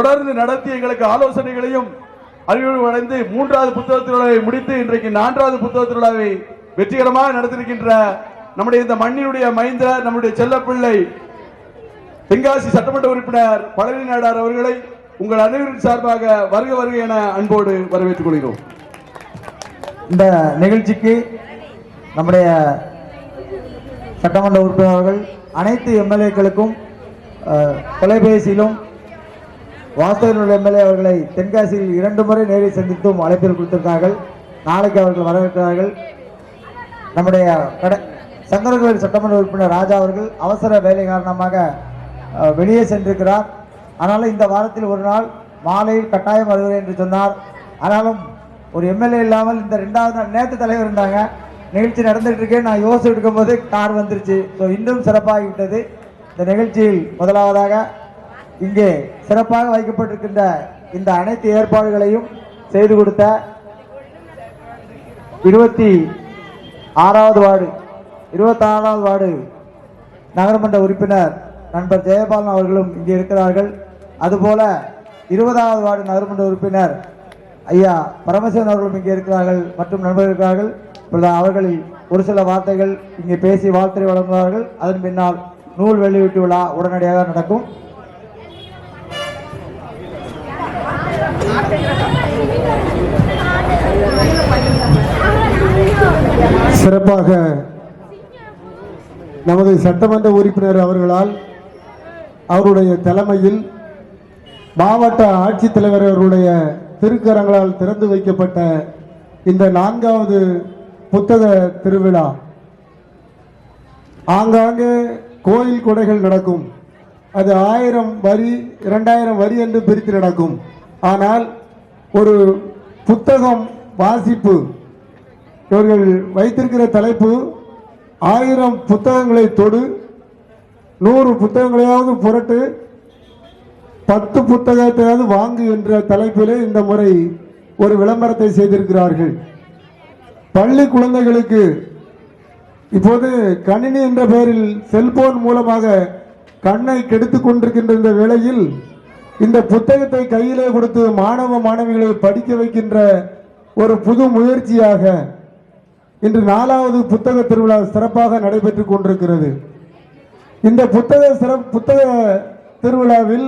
தொடர்ந்து நடத்தி எங்களுக்கு ஆலோசனைகளையும் அறிவுரை அடைந்து 3வது புத்தக திருவிழாவை முடித்து இன்றைக்கு 4வது புத்தக திருவிழாவை வெற்றிகரமாக நடத்திருக்கின்ற நம்முடைய இந்த மண்ணினுடைய மைந்த நம்முடைய செல்லப்பிள்ளை தென்காசி சட்டமன்ற உறுப்பினர் பழனி நாடார் அவர்களை உங்கள் அனைவரின் சார்பாக வருக வருக என அன்போடு வரவேற்றுக் கொள்கிறோம். இந்த நிகழ்ச்சிக்கு நம்முடைய சட்டமன்ற உறுப்பினர்கள் அனைத்து எம்எல்ஏக்களுக்கும் தொலைபேசியிலும் வாசகர்கள் எம்எல்ஏ அவர்களை தென்காசியில் 2 முறை நேரில் சந்தித்தும் அழைப்பில் கொடுத்திருக்கிறார்கள். நாளைக்கு அவர்கள் வரவேற்கிறார்கள். நம்முடைய சங்கரகோவில் சட்டமன்ற உறுப்பினர் ராஜா அவர்கள் அவசர வேலை காரணமாக வெளியே சென்றிருக்கிறார். ஆனாலும் இந்த வாரத்தில் ஒரு நாள் மாலையில் கட்டாயம் வருகிறேன் என்று சொன்னார். ஆனாலும் ஒரு எம்எல்ஏ இல்லாமல் இந்த 2வது நாள் நேற்று தலைவர் இருந்தாங்க, நிகழ்ச்சி நடந்துகிட்டு இருக்கேன், நான் யோசிச்சு எடுக்கும்போது கார் வந்துருச்சு. ஸோ இன்னும் சிறப்பாகிவிட்டது. இந்த நிகழ்ச்சியில் முதலாவதாக இங்கே சிறப்பாக வைக்கப்பட்டிருக்கின்ற இந்த அனைத்து ஏற்பாடுகளையும் செய்து கொடுத்த 26வது வார்டு 26வது வார்டு நகரமன்ற உறுப்பினர் நண்பர் ஜெயபாலன் அவர்களும் இங்கே இருக்கிறார்கள். அதுபோல 20வது வார்டு நகரமன்ற உறுப்பினர் ஐயா பரமசிவன் அவர்களும் இங்கே இருக்கிறார்கள் மற்றும் நண்பர்கள் இருக்கிறார்கள். அவர்களில் ஒரு சில வார்த்தைகள் இங்கே பேசி வாழ்த்துறை வழங்குவார்கள். அதன் பின்னால் நூல் வெளியீட்டு விழா உடனடியாக நடக்கும். சிறப்பாக நமது சட்டமன்ற உறுப்பினர் அவர்களால் அவருடைய தலைமையில் மாவட்ட ஆட்சித்தலைவர் அவருடைய திருக்கரங்களால் திறந்து வைக்கப்பட்ட இந்த 4வது புத்தக திருவிழா ஆங்காங்கே கோயில் கொடைகள் நடக்கும். அது 1000 வரி 2000 வரி என்று பிரித்து நடக்கும். ஆனால் ஒரு புத்தகம் வாசிப்பு இவர்கள் வைத்திருக்கிற தலைப்பு 1000 புத்தகங்களை தொடு 100 புத்தகங்களையாவது புரட்டு 10 புத்தகத்தையாவது வாங்கு என்ற தலைப்பிலே இந்த முறை ஒரு விளம்பரத்தை செய்திருக்கிறார்கள். பள்ளி குழந்தைகளுக்கு இப்போது கணினி என்ற பெயரில் செல்போன் மூலமாக கண்ணை கெடுத்துக் கொண்டிருக்கின்ற இந்த வேளையில் இந்த புத்தகத்தை கையிலே கொடுத்து மாணவ மாணவிகளை படிக்க வைக்கின்ற ஒரு புது முயற்சியாக இன்று 4வது புத்தக திருவிழா சிறப்பாக நடைபெற்றுக் கொண்டிருக்கிறது. இந்த புத்தக திருவிழாவில்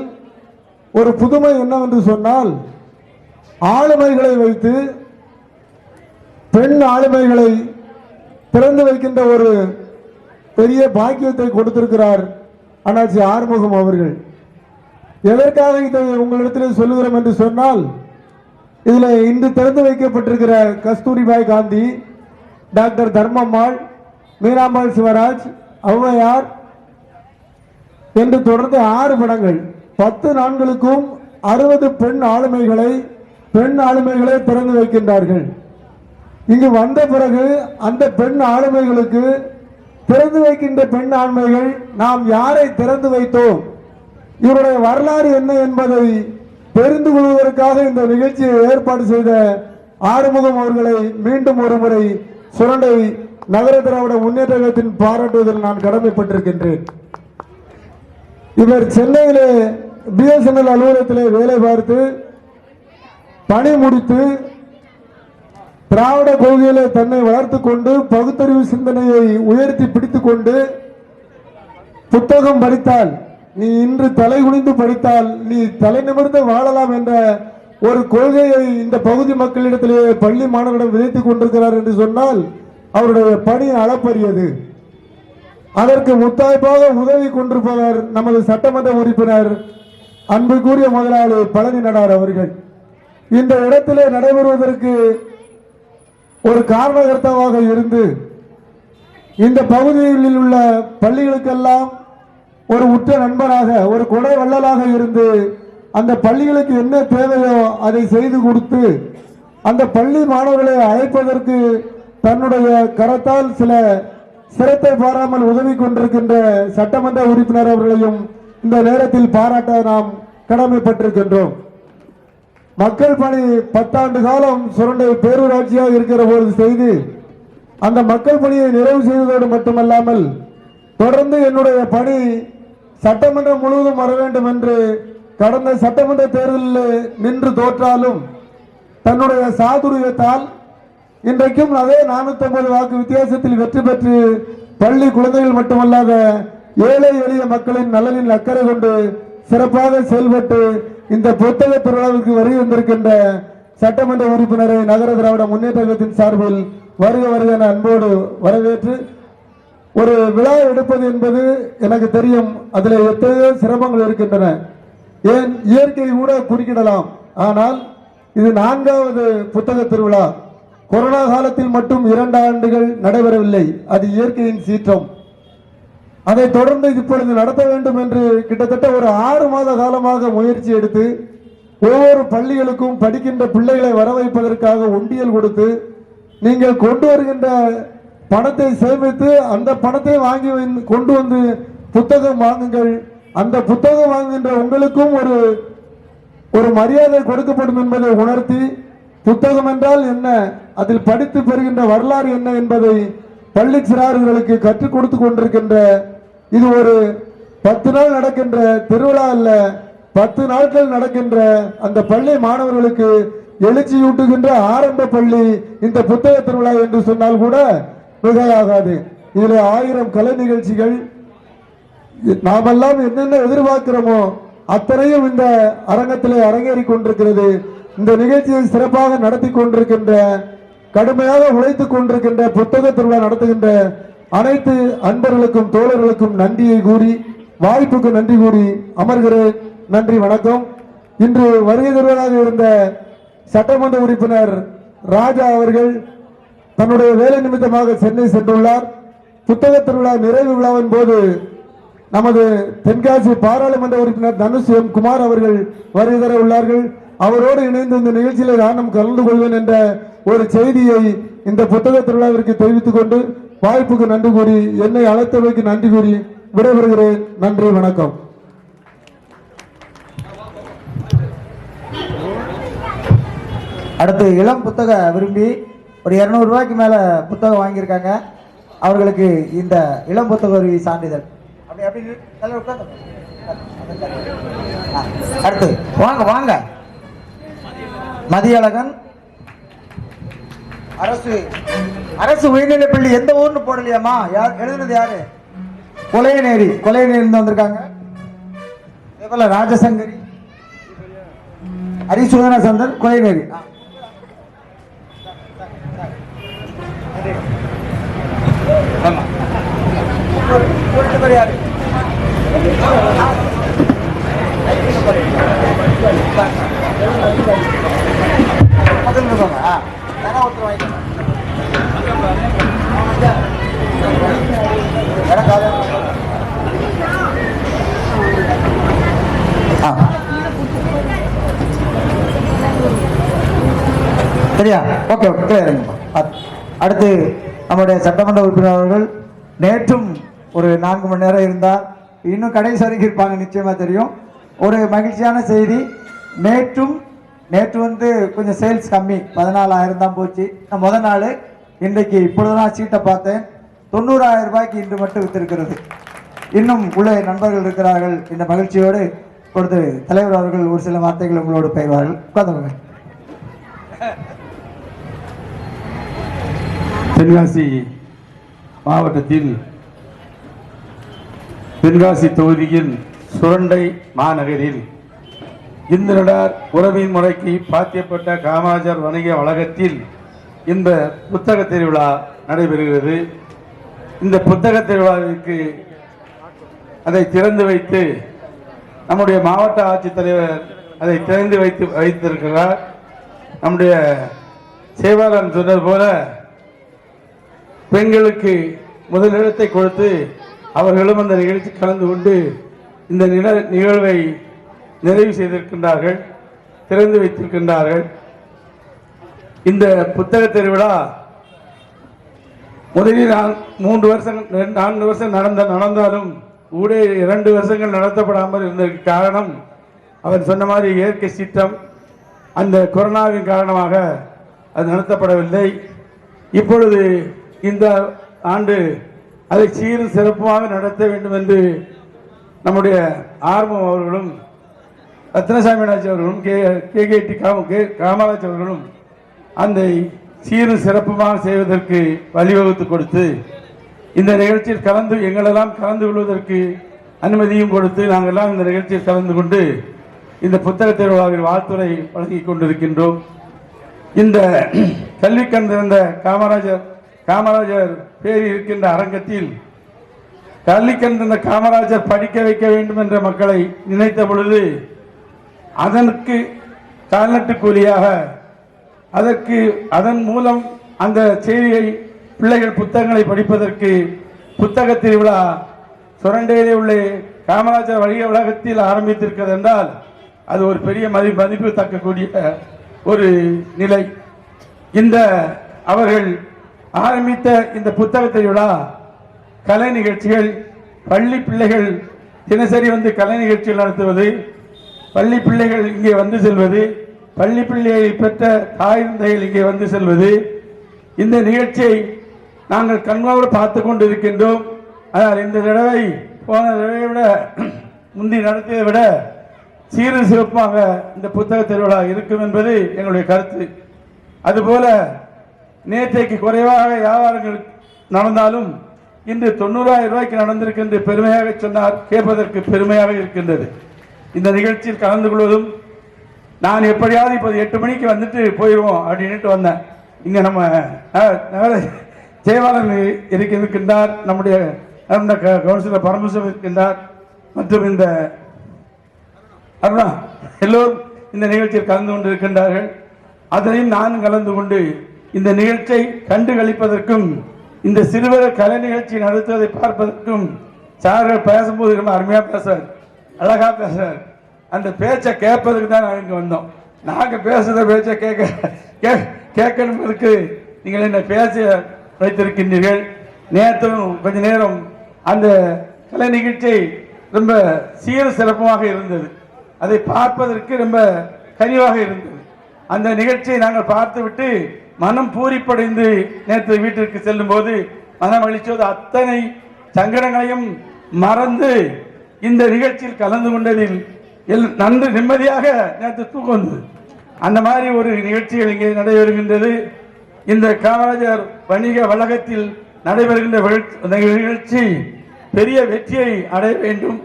ஒரு புதுமை என்னவென்று சொன்னால், ஆளுமைகளை வைத்து பெண் ஆளுமைகளை திறந்து வைக்கின்ற ஒரு பெரிய பாக்கியத்தை கொடுத்திருக்கிறார் அண்ணாச்சி ஆறுமுகம் அவர்கள். எதற்காக இதை உங்களிடத்தில் சொல்லுகிறோம் என்று சொன்னால், இதில் இன்று திறந்து வைக்கப்பட்டிருக்கிற கஸ்தூரிபாய் காந்தி, டாக்டர் தர்மம்மாள், மீராம்பாள் சிவராஜ், ஔவையார் என்று தொடர்ந்து 6 படங்கள் 10 நாட்களுக்கும் 60 பெண் ஆளுமைகளை திறந்து வைக்கின்றார்கள். இங்கு வந்த பிறகு அந்த பெண் ஆளுமைகளுக்கு திறந்து வைக்கின்ற பெண் ஆளுமைகள் நாம் யாரை திறந்து வைத்தோம், இவருடைய வரலாறு என்ன என்பதை தெரிந்து கொள்வதற்காக இந்த நிகழ்ச்சியை ஏற்பாடு செய்த ஆறுமுகம் அவர்களை மீண்டும் ஒரு முறை சுரண்டை நகர திராவிட முன்னேற்ற கழகத்தின் பாராட்டுவதில் நான் கடமைப்பட்டிருக்கின்றேன். இவர் சென்னையிலே பிஎஸ்என்எல் அலுவலகத்திலே வேலை பார்த்து பணி முடித்து திராவிட கொள்கையிலே தன்னை வளர்த்து கொண்டு பகுத்தறிவு சிந்தனையை உயர்த்தி பிடித்துக் கொண்டு புத்தகம் படித்தால் நீ இன்று தலை குனிந்து படித்தால் நீ தலை நிமிர்ந்து வாழலாம் என்ற ஒரு கொள்கையை இந்த பகுதி மக்களிடத்திலே பள்ளி மாணவரிடம் விதைத்துக் கொண்டிருக்கிறார் என்று சொன்னால் அவருடைய பணி அளப்பரியது. அதற்கு முத்தாய்ப்பாக உதவி கொண்டிருப்பவர் நமது சட்டமன்ற உறுப்பினர் அன்புக்குரிய முதலாளி பழனி நாடார் அவர்கள். இந்த இடத்திலே நடைபெறுவதற்கு ஒரு காரணகர்த்தாவாக இருந்து இந்த பகுதியில் உள்ள பள்ளிகளுக்கெல்லாம் ஒரு உற்ற நண்பராக ஒரு கொடை வள்ளலாக இருந்து அந்த பள்ளிகளுக்கு என்ன தேவையோ அதை செய்து கொடுத்து அந்த பள்ளி மாணவர்களை அழைப்பதற்கு தன்னுடைய கரத்தால் சில சிரத்தை பாராமல் உதவி கொண்டிருக்கின்ற சட்டமன்ற உறுப்பினர் அவர்களையும் இந்த நேரத்தில் பாராட்ட நாம் கடமைப்பட்டிருக்கின்றோம். மக்கள் பணி 10 ஆண்டு காலம் சுரண்டை பேரூராட்சியாக இருக்கிற போது செய்து அந்த மக்கள் பணியை நிறைவு செய்வதோடு மட்டுமல்லாமல் தொடர்ந்து என்னுடைய பணி சட்டமன்றம் முழுவதும் வர வேண்டும் என்று கடந்த சட்டமன்ற தேர்தலில் நின்று தோற்றாலும் தன்னுடைய சாதுரியத்தால் இன்றைக்கும் அதே 450 வாக்கு வித்தியாசத்தில் வெற்றி பெற்று பள்ளி குழந்தைகள் மட்டுமல்லாத ஏழை எளிய மக்களின் நலனில் அக்கறை கொண்டு சிறப்பாக செயல்பட்டு இந்த புத்தக திருவிழாவுக்கு வருகை வந்திருக்கின்ற சட்டமன்ற உறுப்பினரை நகர திராவிட முன்னேற்ற கழகத்தின் சார்பில் வருக வருக என அன்போடு வரவேற்று, ஒரு விழா எடுப்பது என்பது எனக்கு தெரியும், அதில் எத்தனையோ சிரமங்கள் இருக்கின்றன. ஏன் இயற்கை கூட குறுக்கிடலாம். ஆனால் இது 4வது புத்தக திருவிழா. கொரோனா காலத்தில் மட்டும் 2 ஆண்டுகள் நடைபெறவில்லை. அது இயற்கையின் சீற்றம். அதை தொடர்ந்து இப்பொழுது நடத்த வேண்டும் என்று கிட்டத்தட்ட ஒரு 6 மாத காலமாக முயற்சி எடுத்து ஒவ்வொரு பள்ளிகளுக்கும் படிக்கின்ற பிள்ளைகளை வர வைப்பதற்காக உண்டியல் கொடுத்து நீங்கள் கொண்டு வருகின்ற பணத்தை சேமித்து அந்த பணத்தை வாங்கி கொண்டு வந்து புத்தகம் வாங்குங்கள். அந்த புத்தகம் வாங்குகின்ற உங்களுக்கும் ஒரு மரியாதை கொடுக்கப்படும் என்பதை உணர்த்தி, புத்தகம் என்றால் என்ன, அதில் படித்து பெறுகின்ற வரலாறு என்ன என்பதை பள்ளி சிறார்களுக்கு கற்றுக் கொடுத்து கொண்டிருக்கின்ற இது ஒரு 10 நாள் நடக்கின்ற திருவிழா அல்ல, 10 நாட்கள் நடக்கின்ற அந்த பள்ளி மாணவர்களுக்கு எழுச்சியூட்டுகின்ற ஆரம்ப பள்ளி இந்த புத்தக திருவிழா என்று சொன்னால் கூட மிகையாகாது. இதில் 1000 கலை நிகழ்ச்சிகள், நாமெல்லாம் என்னென்ன எதிர்பார்க்கிறோமோ அத்தனையும் இந்த அரங்கத்திலே அரங்கேறி கொண்டிருக்கிறது. இந்த நிகழ்ச்சியை சிறப்பாக நடத்தி கொண்டிருக்கின்ற, கடுமையாக உழைத்துக் கொண்டிருக்கின்ற, புத்தக திருவிழா நடத்துகின்ற அனைத்து அன்பர்களுக்கும் தோழர்களுக்கும் நன்றியை கூறி, வாய்ப்புக்கு நன்றி கூறி அமர்கிறேன். நன்றி, வணக்கம். இன்று வருகை தருவதாக இருந்த சட்டமன்ற உறுப்பினர் ராஜா அவர்கள் தன்னுடைய வேலை நிமித்தமாக சென்னை சென்றுள்ளார். புத்தக திருவிழா நிறைவு விழாவின் போது நமது தென்காசி பாராளுமன்ற உறுப்பினர் தனுஷ் எம் குமார் அவர்கள் வருகை தர உள்ளார்கள். அவரோடு இணைந்து இந்த நிகழ்ச்சியில் நானும் கலந்து கொள்வேன் என்ற ஒரு செய்தியை இந்த புத்தக திருவிழாவிற்கு தெரிவித்துக் கொண்டு வாய்ப்புக்கு நன்றி கூறி, என்னை அழைத்தவைக்கு நன்றி கூறி விடைபெறுகிறேன். நன்றி, வணக்கம். அடுத்து இளம் புத்தக விரும்பி ஒரு 200 ரூபாய்க்கு மேல புத்தகம் வாங்கியிருக்காங்க. அவர்களுக்கு இந்த இளம் புத்தக விரும்பி சான்றிதழ். அடுத்து வாங்க வாங்க. மதியழகன் அரசு உயர்நிலைப்பள்ளி. எந்த ஊர்னு போடலையாமா? யார் எழுதுனது? யாரு? கொலையநேரி இருந்து வந்திருக்காங்க. இதேபோல ராஜசங்கரி, ஹரிசுதன சந்தன், கொலைநேரி. சரியா? ஓகே, அடுத்து நம்முடைய சட்டமன்ற உறுப்பினர் அவர்கள் நேற்றும் ஒரு 4 மணி நேரம் இருந்தார். இன்னும் கடைசி வரைக்கும் இருப்பாங்க, நிச்சயமா தெரியும். ஒரு மகிழ்ச்சியான செய்தி, நேற்று வந்து கொஞ்சம் சேல்ஸ் கம்மி, 14,000 தான் போச்சு. முதல் நாள். இன்றைக்கு இப்பொழுதுதான் சீட்டை பார்த்தேன், 90,000 ரூபாய்க்கு இன்று மட்டும் வித்திருக்கிறது. இன்னும் உள்ள நண்பர்கள் இருக்கிறார்கள். இந்த மகிழ்ச்சியோடு கொடுத்து தலைவர் அவர்கள் ஒரு சில வார்த்தைகள் உங்களோடு பெயர்வார்கள். உட்கார்ந்து. தென்காசி மாவட்டத்தில் தென்காசி தொகுதியில் சுரண்டை மாநகரில் இந்திரனார் உறவின் முறைக்கு பாத்தியப்பட்ட காமராஜர் வணிக வளாகத்தில் இந்த புத்தக திருவிழா நடைபெறுகிறது. இந்த புத்தக திருவிழாவிற்கு அதை திறந்து வைத்து நம்முடைய மாவட்ட ஆட்சித்தலைவர் அதை திறந்து வைத்திருக்கிறார். நம்முடைய சேவாளன் சொன்னது போல பெண்களுக்கு முதலிடத்தை கொடுத்து அவர்களும் அந்த நிகழ்ச்சி கலந்து கொண்டு இந்த நிகழ்வை நிறைவு செய்திருக்கின்றார்கள், திறந்து வைத்திருக்கின்றார்கள். இந்த புத்தக திருவிழா முதலில் 4 வருஷம் நடந்தாலும் கூட 2 வருஷங்கள் நடத்தப்படாமல் இருந்ததற்கு காரணம் அவர் சொன்ன மாதிரி இயற்கை சீற்றம், அந்த கொரோனாவின் காரணமாக அது நடத்தப்படவில்லை. இப்பொழுது இந்த ஆண்டு அதை சீரும் சிறப்பாக நடத்த வேண்டும் என்று நம்முடைய ஆர்வம் அவர்களும் ரத்னசாமி நாச்சி அவர்களும் KKT காமராஜ் அவர்களும் அந்த சீரும் சிறப்புமாக செய்வதற்கு வழிவகுத்து கொடுத்து இந்த நிகழ்ச்சியில் எங்களெல்லாம் கலந்து கொள்வதற்கு அனுமதியும் கொடுத்து நாங்கள்லாம் இந்த நிகழ்ச்சியில் கலந்து கொண்டு இந்த புத்தக திருவிழாவில் வாழ்த்துறை வழங்கிக் கொண்டிருக்கின்றோம். இந்த கல்வி கண் திறந்த காமராஜர் பேரில் இருக்கின்ற அரங்கத்தில் கல்வி கண் திறந்த காமராஜர் படிக்க வைக்க வேண்டும் என்ற மக்களை நினைத்த பொழுது அதற்கு கால்நட்டு கூலியாக அதன் மூலம் அந்த செய்தியை பிள்ளைகள் புத்தகங்களை படிப்பதற்கு புத்தக திருவிழா சுரண்டையிலே உள்ள காமராஜர் வணிக வளாகத்தில் ஆரம்பித்திருக்கிறது என்றால் அது ஒரு பெரிய மதிப்பு தக்கக்கூடிய ஒரு நிலை. இந்த அவர்கள் ஆரம்பித்த இந்த புத்தக திருவிழா கலை நிகழ்ச்சிகள், பள்ளி பிள்ளைகள் தினசரி வந்து கலை நிகழ்ச்சிகள் நடத்துவது, பள்ளி பிள்ளைகள் இங்கே வந்து செல்வது, பள்ளி பிள்ளையை பெற்ற தாய் தந்தைகள் இங்கே வந்து செல்வது, இந்த நிகழ்ச்சியை நாங்கள் கண்கோடு பார்த்து கொண்டு இருக்கின்றோம். ஆனால் இந்த தடவை போன தடவை விட முந்தி நடத்தியதை விட சீரும் சிறப்பாக இந்த புத்தக திருவிழா இருக்கும் என்பது எங்களுடைய கருத்து. அதுபோல நேற்றைக்கு குறைவாக வியாபாரங்கள் நடந்தாலும் இன்று 90,000 ரூபாய்க்கு நடந்திருக்கின்ற பெருமையாக சொன்னார். கேட்பதற்கு பெருமையாக இருக்கின்றது. இந்த நிகழ்ச்சியில் கலந்து கொள்வதும் நான் எப்படியாவது இப்போது 8 மணிக்கு வந்துட்டு போயிடுவோம் அப்படின்ட்டு வந்தேன். இங்கே நம்ம ஜெயபாலன் இருக்கின்றார், நம்முடைய கவுன்சிலர் பரமேஸ்வரன் இருக்கின்றார், மற்றும் இந்த அருணா எல்லோரும் இந்த நிகழ்ச்சியில் கலந்து கொண்டு இருக்கின்றார்கள். அதனையும் நான் கலந்து கொண்டு இந்த நிகழ்ச்சியை கண்டுகளிப்பதற்கும் இந்த சிறுவர் கலை நிகழ்ச்சி நடத்துவதை பார்ப்பதற்கும் சார்கள் பேசும்போது ரொம்ப அருமையா பேசுறார், அழகா பேசுறார். அந்த பேச்சை கேட்பதற்கு தான் நாங்கள் இங்கே வந்தோம். நாங்கள் பேசுகிற பேச்சை கேட்கணும்பதற்கு நீங்கள் என்ன பேச வைத்திருக்கின்றீர்கள். நேற்றும் கொஞ்ச நேரம் அந்த கலை நிகழ்ச்சி ரொம்ப சீர சிறப்பாக இருந்தது. அதை பார்ப்பதற்கு ரொம்ப கனிவாக இருந்தது. அந்த நிகழ்ச்சியை நாங்கள் பார்த்துவிட்டு மனம் பூரிப்படைந்து நேற்று வீட்டிற்கு செல்லும் போது மனம் அளிச்சோது அத்தனை சங்கடங்களையும் மறந்து இந்த நிகழ்ச்சியில் கலந்து கொண்டதில் நன்று நிம்மதியாக நேற்று தூக்கம் வந்தது. அந்த மாதிரி ஒரு நிகழ்ச்சிகள் இங்கே நடைபெறுகின்றது. இந்த காமராஜர் வணிக வளாகத்தில் நடைபெறுகின்ற நிகழ்ச்சி பெரிய வெற்றியை அடைய வேண்டும்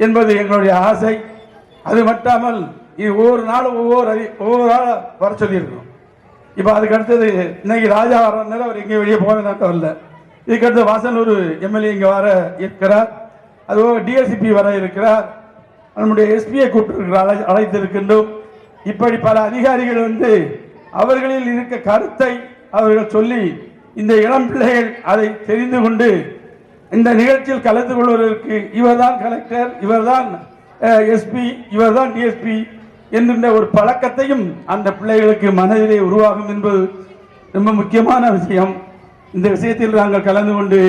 என்பது எங்களுடைய ஆசை. அது மட்டாமல் ஒவ்வொரு நாளும் ஒவ்வொரு நாள் வர சொல்லியிருக்கோம். இப்போ அதுக்கு அடுத்தது இன்னைக்கு ராஜா வர்றதுனால அவர் எங்கேயும் வெளியே போக நாட்டம் இல்லை. இதுக்கடுத்து வாசனூர் எம்எல்ஏ இங்கே வர இருக்கிறார், அதுபோக டிஎஸ்சிபி வர இருக்கிறார், நம்முடைய எஸ்பியை கூப்பிட்டு அழைத்திருக்கின்றோம். இப்படி பல அதிகாரிகள் வந்து அவர்களில் இருக்க கருத்தை அவர்கள் சொல்லி இந்த இளம் பிள்ளைகள் அதை தெரிந்து கொண்டு இந்த நிகழ்ச்சியில் கலந்து கொள்வதற்கு இவர்தான் கலெக்டர், இவர்தான் எஸ்பி, இவர்தான் டிஎஸ்பி என்கின்ற ஒரு பழக்கத்தையும் அந்த பிள்ளைகளுக்கு மனதிலே உருவாகும் என்பது ரொம்ப முக்கியமான விஷயம். இந்த விஷயத்தில் நாங்கள் கலந்து கொண்டு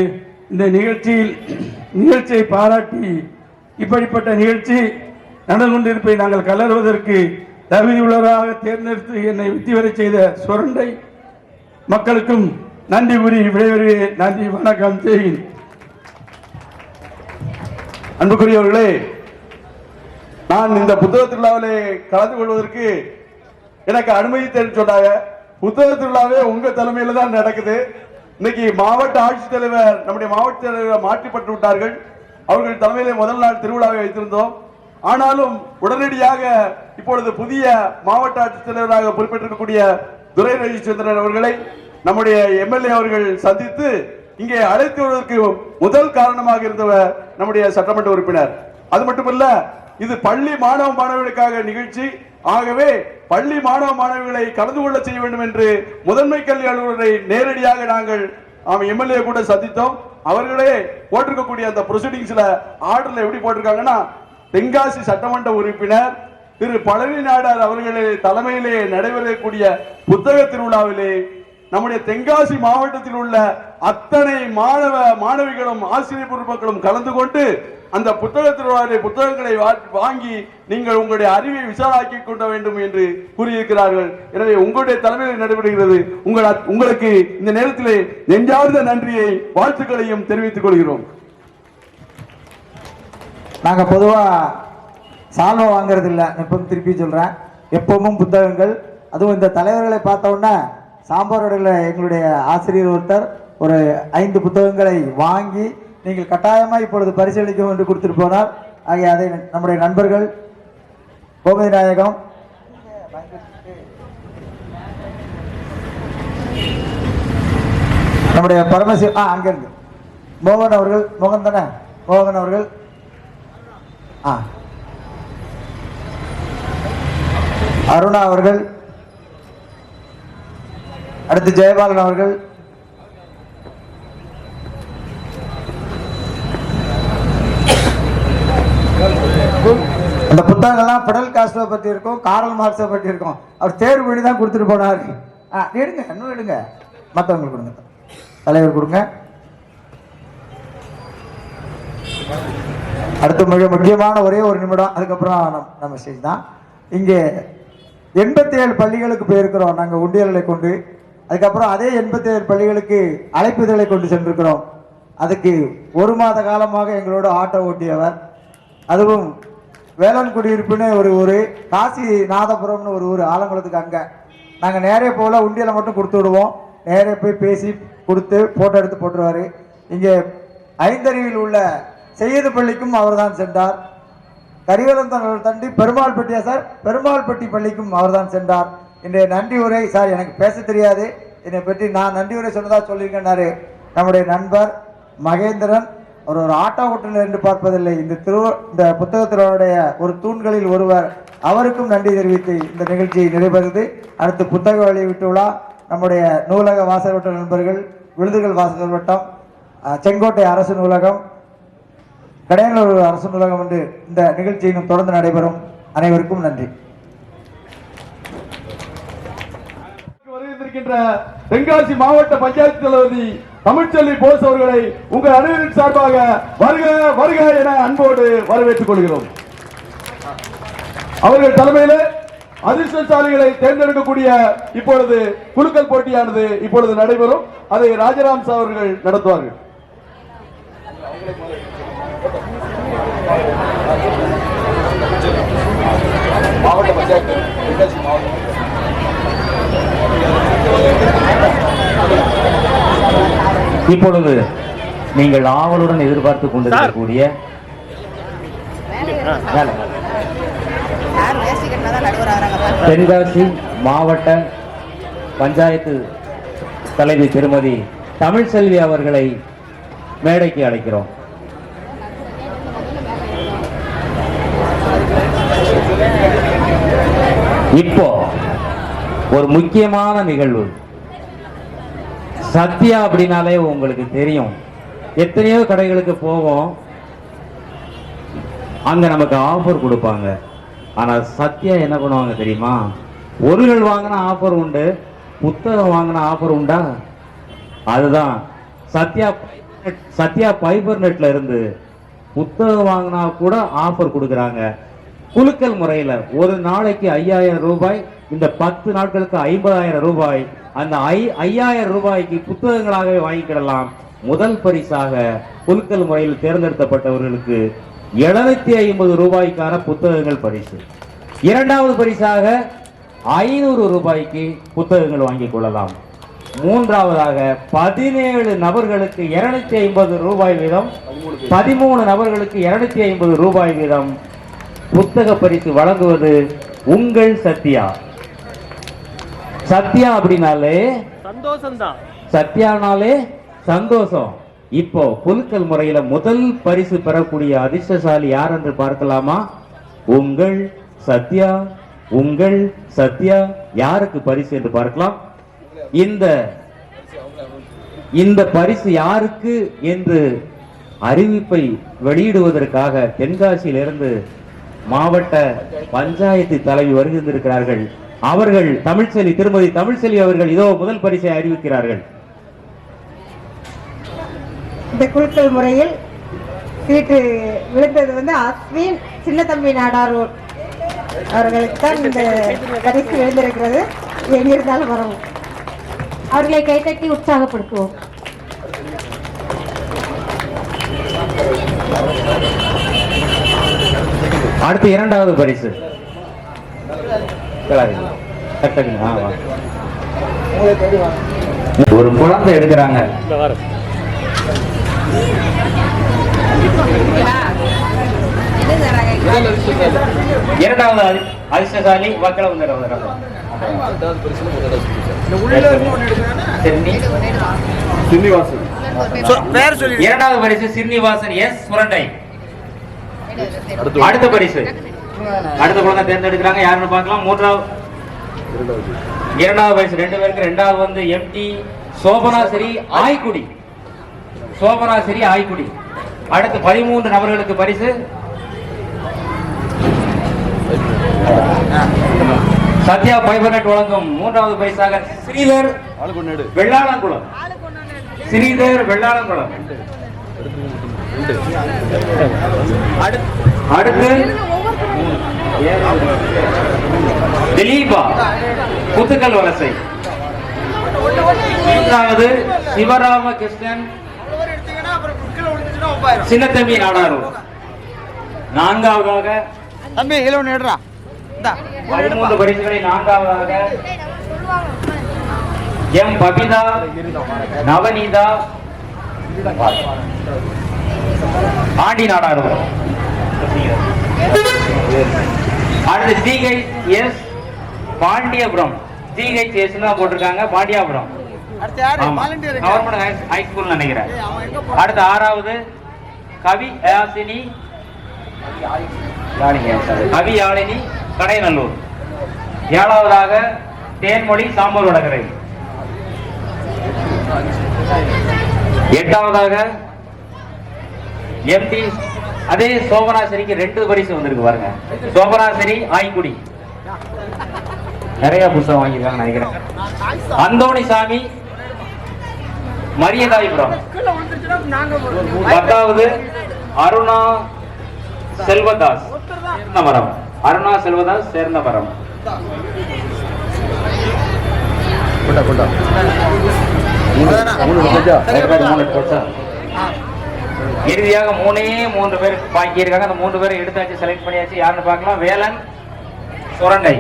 இந்த நிகழ்ச்சியை பாராட்டி இப்படிப்பட்ட நிகழ்ச்சி நடந்து கொண்டிருப்பதை நாங்கள் கலருவதற்கு தகுதியுள்ளவராக தேர்ந்தெடுத்து என்னை வெற்றி பெற செய்த சுரண்டை மக்களுக்கும் நன்றி கூறி விடைபெறுகிறேன். நன்றி, வணக்கம், ஜெய். அன்புக்குரியவர்களே, நான் இந்த புத்தக திருவிழாவிலே கலந்து கொள்வதற்கு எனக்கு அனுமதி தெரிஞ்சு சொன்னாங்க. புத்தக திருவிழாவே உங்க தலைமையில தான் நடக்குது. இன்னைக்கு மாவட்ட ஆட்சித்தலைவர் நம்முடைய மாவட்ட தலைவர் மாற்றப்பட்டு விட்டார்கள். அவர்கள் தலைமையிலே முதல் நாள் திருவிழாவை வைத்திருந்தோம். ஆனாலும் உடனடியாக இப்பொழுது புதிய மாவட்ட ஆட்சித்தலைவராக பொறுப்பேற்றிருக்கக்கூடிய துரை ரவிச்சந்திரன் அவர்களை நம்முடைய எம்எல்ஏ அவர்கள் சந்தித்து இங்கே அழைத்து வருவதற்கு முதல் காரணமாக இருந்தவர் நம்முடைய சட்டமன்ற உறுப்பினர். அது மட்டுமல்ல, இது பள்ளி மாணவ மாணவிகளுக்காக நிகழ்ச்சி. ஆகவே பள்ளி மாணவ மாணவிகளை கலந்து கொள்ள செய்ய வேண்டும் என்று முதன்மை கல்வி அலுவலரை நேரடியாக நாங்கள் எம்எல்ஏ கூட சந்தித்தோம். அவர்களே போட்டிருக்கக்கூடிய அந்த ப்ரொசீடிங்ஸ்ல ஆர்டர்ல எப்படி போட்டிருக்காங்கன்னா, தென்காசி சட்டமன்ற உறுப்பினர் திரு பழனி நாடார் அவர்களே தலைமையிலே நடைபெறக்கூடிய புத்தக திருவிழாவிலே நம்முடைய தென்காசி மாவட்டத்தில் உள்ள அத்தனை மாணவ மாணவிகளும் ஆசிரியர் பொறுப்புகளும் கலந்து கொண்டு அந்த புத்தக திருவிழாவிலே புத்தகங்களை வாங்கி நீங்கள் உங்களுடைய அறிவை விசாலாக்கி கொள்ள வேண்டும் என்று கூறியிருக்கிறார்கள். எனவே உங்களுடைய தலைமையில் நடைபெறுகிறது. உங்களுக்கு இந்த நேரத்திலே நெஞ்சார்ந்த நன்றியை வாழ்த்துக்களையும் தெரிவித்துக் கொள்கிறோம். நாங்கள் பொதுவாக சால்வை வாங்குறது இல்லை. எப்பவும் திருப்பி சொல்கிறேன், எப்பவும் புத்தகங்கள். அதுவும் இந்த தலைவர்களை பார்த்த உடனே சாம்பாரோட எங்களுடைய ஆசிரியர் ஒருத்தர் ஒரு 5 புத்தகங்களை வாங்கி நீங்கள் கட்டாயமாக இப்பொழுது பரிசீலிக்கும் என்று கொடுத்துட்டு போனார். ஆகிய அதை நம்முடைய நண்பர்கள் கோமதி நாயகம், நம்முடைய பரமசிவ அங்கிருந்து மோகன் அவர்கள், மோகன் தானே, மோகன் அவர்கள், அருணா அவர்கள், அடுத்து ஜெயபாலன் அவர்கள், அந்த புத்தகங்கள்லாம் பிடல் காஸ்ட்ரோ பற்றி இருக்கும், காரல் மார்க்ஸை பற்றி இருக்கும். அவர் தேர்வு பண்ணி தான் கொடுத்துட்டு போனார். எடுங்க, இன்னும் எடுங்க, மற்றவங்களுக்கு கொடுங்க, தலைவர் கொடுங்க. அடுத்து மிக முக்கியமான ஒரே ஒரு நிமிடம், அதுக்கப்புறம் நம்ம ஸ்டேஜ் தான். இங்கே 87 பள்ளிகளுக்கு போயிருக்கிறோம் நாங்கள் உண்டியல்களை கொண்டு. அதுக்கப்புறம் அதே 87 பள்ளிகளுக்கு அழைப்புதலை கொண்டு சென்றிருக்கிறோம். அதுக்கு 1 மாத காலமாக எங்களோட ஆட்டோ ஓட்டியவர், அதுவும் வேளாண் குடியிருப்புன்னு ஒரு ஊர், காசி நாதபுரம்னு ஒரு ஊர், ஆலங்குளத்துக்கு. அங்கே நாங்கள் நேரே போல உண்டியலை மட்டும் கொடுத்து விடுவோம். நேரே போய் பேசி கொடுத்து ஃபோட்டோ எடுத்து போட்டுருவார். இங்கே ஐந்தருவியில் உள்ள செய்யது பள்ளிக்கும் அவர் தான் சென்றார். கரிவலம் தண்டி பெருமாள்பட்டியா சார், பெருமாள்பட்டி பள்ளிக்கும் அவர் தான் சென்றார். இன்றைய நன்றி உரை சார் எனக்கு பேச தெரியாது, என்னை பற்றி நான் நன்றி உரை சொன்னதா சொல்லியிருக்கேன்னாரு நம்முடைய நண்பர் மகேந்திரன். அவர் ஒரு ஆட்டோ ஓட்டுநர் என்று பார்ப்பதில்லை, இந்த புத்தகத்தினுடைய ஒரு தூண்களில் ஒருவர். அவருக்கும் நன்றி தெரிவித்து இந்த நிகழ்ச்சி நிறைவேறுது. அடுத்து புத்தக வெளியீட்டு விழா நம்முடைய நூலக வாசகர் வட்ட நண்பர்கள், விழுதுகள் வாசகர் வட்டம், செங்கோட்டை அரசு நூலகம், கடையனூர் அரசு நூலகம் என்று இந்த நிகழ்ச்சி இன்னும் தொடர்ந்து நடைபெறும். அனைவருக்கும் நன்றி. வருகின்ற தென்காசி மாவட்ட பஞ்சாயத்து தலைவர் தமிழ்ச்செல்வி போஸ் அவர்களை உங்கள் அனைவரின் சார்பாக வருக வருக என அன்போடு வரவேற்றுக் கொள்கிறோம். அவர்கள் தலைமையில் அதிர்ஷ்டசாலிகளை தேர்ந்தெடுக்கக்கூடிய இப்பொழுது குலுக்கல் போட்டியானது இப்பொழுது நடைபெறும். அதை ராஜராம் அவர்கள் நடத்துவார்கள். மாவட்ட பஞ்சாயத்து இப்பொழுது நீங்கள் ஆவலுடன் எதிர்பார்த்து கொண்டிருக்கக்கூடிய தென்காசி மாவட்ட பஞ்சாயத்து தலைவி திருமதி தமிழ்செல்வி அவர்களை மேடைக்கு அழைக்கிறோம். இப்போ ஒரு முக்கியமான நிகழ்வு. சத்யா அப்படின்னாலே உங்களுக்கு தெரியும், எத்தனையோ கடைகளுக்கு போவோம், அங்க நமக்கு ஆஃபர் கொடுப்பாங்க. ஆனா சத்யா என்ன பண்ணுவாங்க தெரியுமா? பொருள்கள் வாங்கினா ஆஃபர் உண்டு, புத்தகம் வாங்கினா ஆஃபர் உண்டா? அதுதான் சத்யா ஃபைபர் நெட்ல இருந்து புத்தகம் வாங்கினா கூட ஆஃபர் கொடுக்குறாங்க. குலுக்கல் முறையில் ஒரு நாளைக்கு 5000 ரூபாய், இந்த 10 நாட்களுக்கு 50,000 ரூபாய். அந்த 5000 ரூபாய்க்கு புத்தகங்களாகவே வாங்கிக்கிடலாம். முதல் பரிசாக குலுக்கல் முறையில் தேர்ந்தெடுக்கப்பட்டவர்களுக்கு 750 ரூபாய்க்கான புத்தகங்கள் பரிசு. இரண்டாவது பரிசாக 500 ரூபாய்க்கு புத்தகங்கள் வாங்கிக் கொள்ளலாம். மூன்றாவதாக 17 நபர்களுக்கு 250 ரூபாய் வீதம், 13 நபர்களுக்கு 250 ரூபாய் வீதம் புத்தக பரிசு வழங்குவது உங்கள் சத்யா. சத்யா அப்படின்னாலே சந்தோஷம் தான், சத்யானாலே சந்தோஷம். இப்போ குலுக்கல் முறையில முதல் பரிசு பெறக்கூடிய அதிர்ஷ்டசாலி யார் என்று பார்க்கலாமா? உங்கள் சத்யா. உங்கள் சத்யா யாருக்கு பரிசு என்று பார்க்கலாம். இந்த பரிசு யாருக்கு என்று அறிவிப்பை வெளியிடுவதற்காக தென்காசியிலிருந்து மாவட்ட பஞ்சாயத்து தலைவி வருகின்றிருக்கிறார்கள். அவர்கள் தமிழ்ச்செல்வி, திருமதி தமிழ்ச்செல்வி அவர்கள் இதோ முதல் பரிசை அறிவிக்கிறார்கள். இந்த குலுக்கல் முறையில் சீட்டு விழுந்தது அஸ்வின் சின்னத்தம்பி நாடாரூர் அவர்களுக்கு தான் இந்த பரிசு விழுந்திருக்கிறது. எங்கிருந்தாலும் வரவும் அவர்களை கைத்தட்டி உற்சாகப்படுத்துவோம். அடுத்து இரண்டாவது பரிசு. ஒரு குழந்தை எடுக்கிறாங்க. இரண்டாவது அதிர்ஷ்டசாலி வக்கல இரண்டாவது பரிசு ஸ்ரீனிவாசன் எஸ் சுரண்டை. அடுத்த பரிசு அடுத்த குழந்தை தேர்ந்தெடுக்கிறாங்க. யாருன்னு பார்க்கலாம். இரண்டாவது பரிசு 2 பேருக்கு. இரண்டாவது வந்து எம்டி சோபனாசிரி ஆய்குடி. சோபனாசிரி ஆய்குடி. அடுத்து 13 நபர்களுக்கு பரிசு. சத்யா ஃபைபர் நெட் வழங்கும் 3வது பரிசாக ஸ்ரீதர் வெள்ளாளங்குளம். ஸ்ரீதர் வெள்ளாளங்குளம். அடுத்து திலீபா புத்துக்கல் வலசை. 3வது சிவராம கிருஷ்ணன் சின்னத்தம்பி நாடாரூர். 4வதாக 13 பரிசுகளை 4வதாக எம் பபிதா நவநீதா ஆண்டி நாடாரூர். அடுத்து ஜிஹெச் பாண்டியபுரம். ஜிஹெச் தான் போட்டிருக்காங்க. பாண்டியாபுரம் கவர்மெண்ட் ஹை ஸ்கூல் நினைக்கிறேன். அடுத்து 6வது கவி யாழினி கடைநல்லூர். 7வதாக தேன்மொழி சாம்பல் வடகரை. 8வதாக எம்டி அதே சோபனாசிரிக்கு 2 பரிசு வந்திருக்கு பாருங்க. சோபனாசிரி ஆய்குடி நிறைய புத்தகம் வாங்கியிருக்காங்க நினைக்கிறேன். அந்தோணி சாமி மரியதாய்புரம். 10வது அருணா செல்வதாஸ் சேர்ந்தமரம். அருணா செல்வதாஸ் சேர்ந்தமரம். இறுதியாக 3 பேர் பாக்கி இருக்காங்க. அந்த 3 பேரை எடுத்தாச்சு, செலக்ட் பண்ணியாச்சு. யாருன்னு பார்க்கலாம். வேலன் சுரண்டை.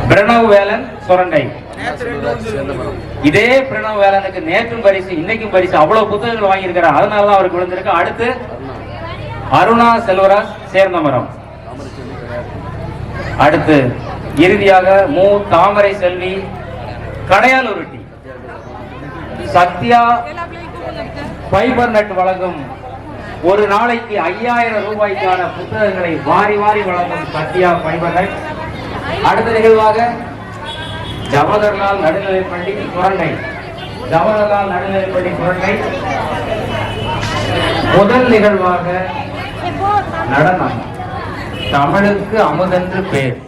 பிரணவ் வேலன் சுரண்டை. இதே பிரணவ் வேலனுக்கு நேற்றும் பரிசு இன்னைக்கும் பரிசு. அவ்வளவு புத்தகங்கள் வாங்கியிருக்கிறார். அதனாலதான் அவருக்கு விழுந்திருக்கு. அடுத்து அருணா செல்வராஜ் சேர்ந்தமரம். அடுத்து இறுதியாக தாமரை செல்வி கடையாலுருட்டி. சத்யா ஃபைபர் நெட் வழங்கும் ஒரு நாளைக்கு 5000 ரூபாய்க்கான புத்தகங்களை வாரி வாரி வழங்கும் சத்யா ஃபைபர் நெட். அடுத்த நிகழ்வாக ஜவஹர்லால் நடுநிலைப்பள்ளி சுரண்டை. ஜவஹர்லால் நடுநிலைப்பள்ளி சுரண்டை. முதல் நிகழ்வாக நடனம். தமிழுக்கு அமுதென்று பேர்.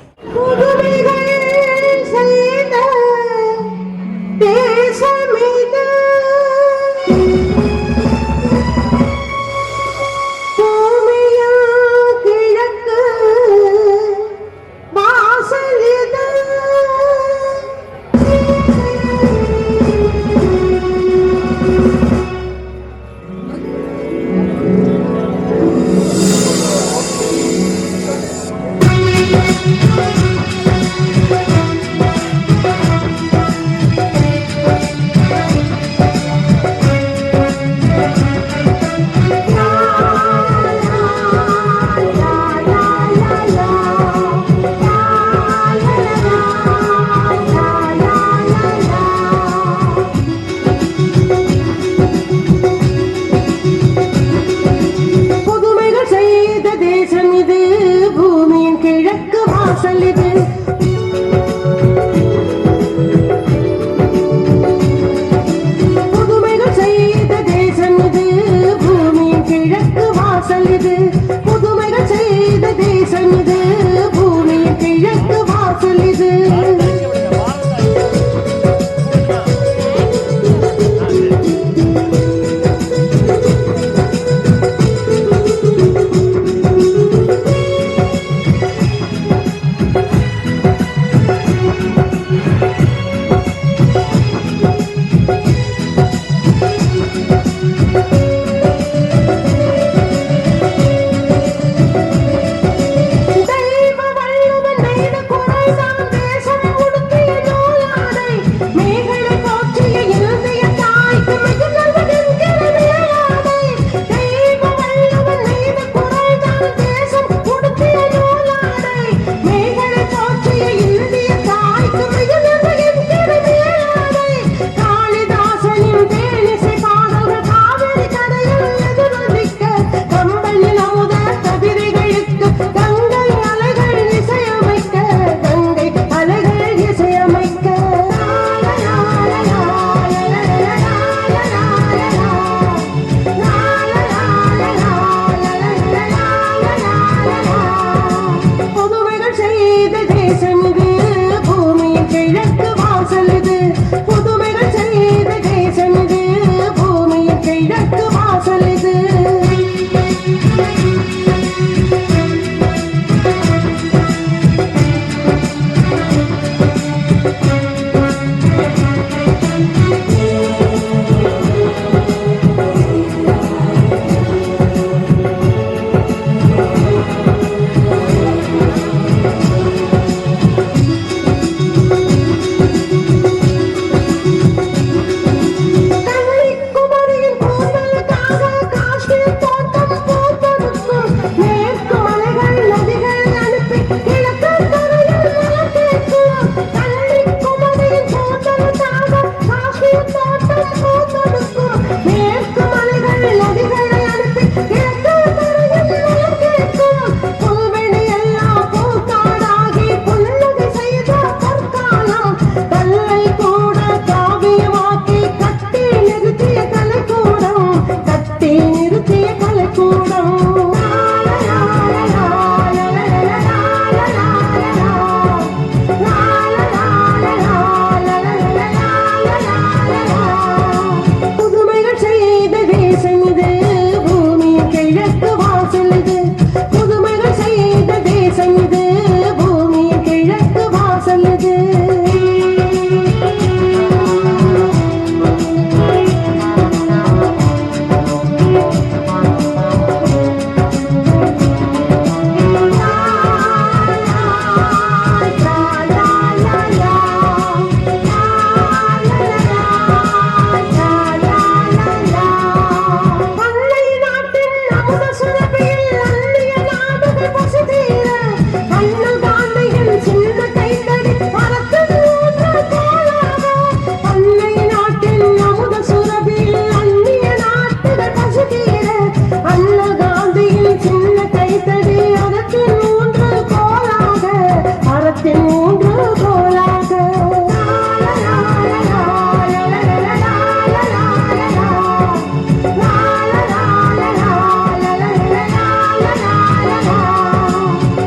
மூன்று கோலாக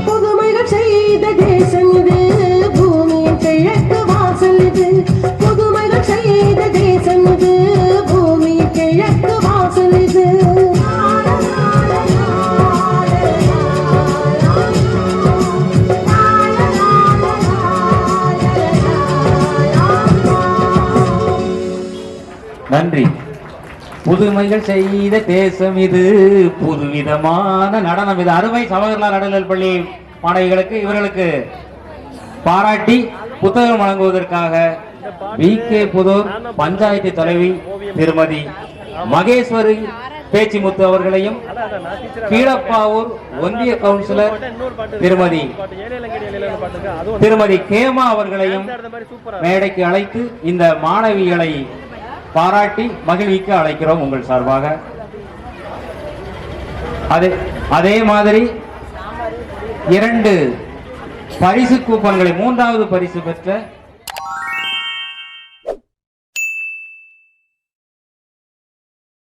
புதுமைகள் செய்த தேசம் இது பூமியின் கிழக்கு வாசல் இது புதுமைகள் செய்த தேசம் இது பூமியின் கிழக்கு வாசல் இது நன்றி. புதுமைகள் செய்த தேசம் இது, புதுவிதமான நடனம் இது. அருமை சமகர்லா நடுநிலைப் பள்ளி மாணவிகளுக்கு இவர்களுக்கு பாராட்டி புத்தகம் வழங்குவதற்காக வி.கே. புதூர் பஞ்சாயத்து தலைவி திருமதி மகேஸ்வரி பேச்சிமுத்து அவர்களையும், கீழப்பாவூர் ஒன்றிய கவுன்சிலர் திருமதி கேமா அவர்களையும் மேடைக்கு அழைத்து இந்த மாணவிகளை பாராட்டி மகிழ்விக்க அழைக்கிறோம் உங்கள் சார்பாக. அதே மாதிரி 2 பரிசு கூப்பன்களை 3வது பரிசு பெற்ற